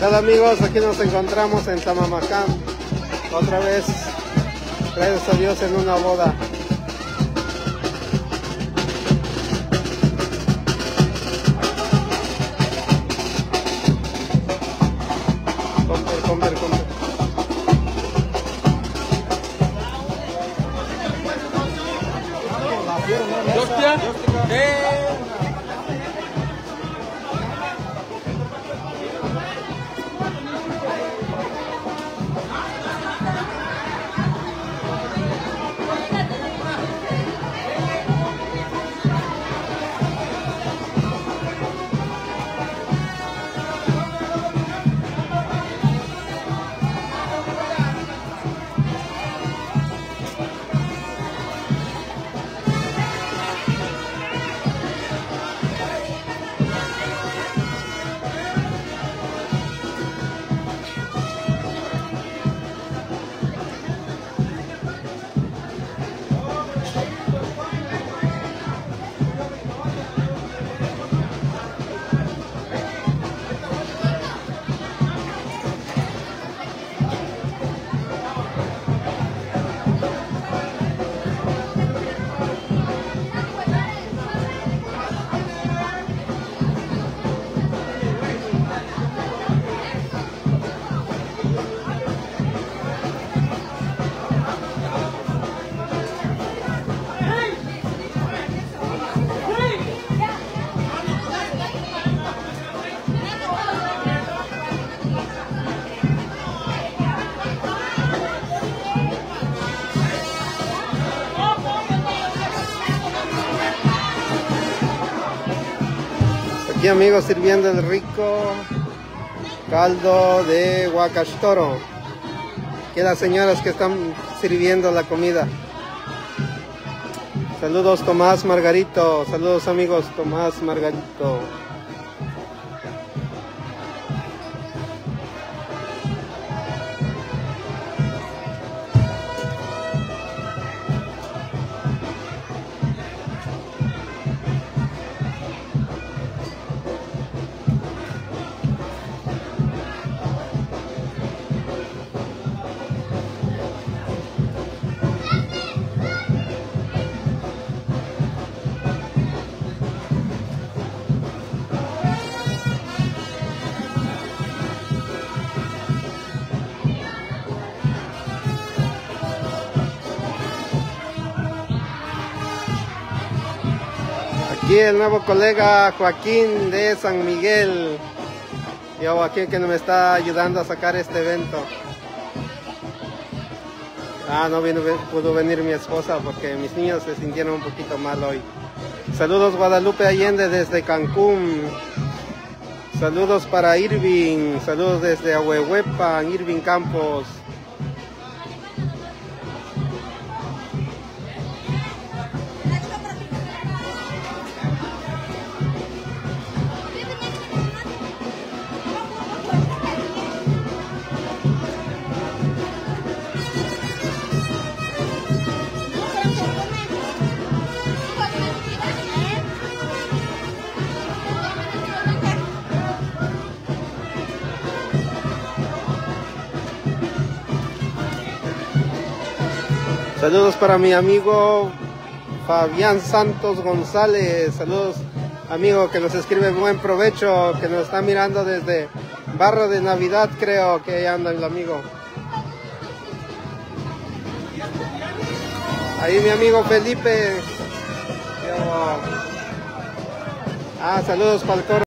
Hola amigos, aquí nos encontramos en Tamamacán, otra vez, gracias a Dios, en una boda. Comer. Hostia. Aquí amigos, sirviendo el rico caldo de huacastoro. Aquí las señoras que están sirviendo la comida. Saludos Tomás Margarito, saludos amigos Tomás Margarito. Aquí el nuevo colega Joaquín de San Miguel. Y a Joaquín que me está ayudando a sacar este evento. No pudo venir mi esposa porque mis niños se sintieron un poquito mal hoy. Saludos Guadalupe Allende desde Cancún. Saludos para Irving. Saludos desde Ahuehuepan, Irving Campos. Saludos para mi amigo Fabián Santos González. Saludos amigo que nos escribe buen provecho, que nos está mirando desde Barra de Navidad, creo que ahí anda el amigo. Ahí mi amigo Felipe. Saludos para el coro.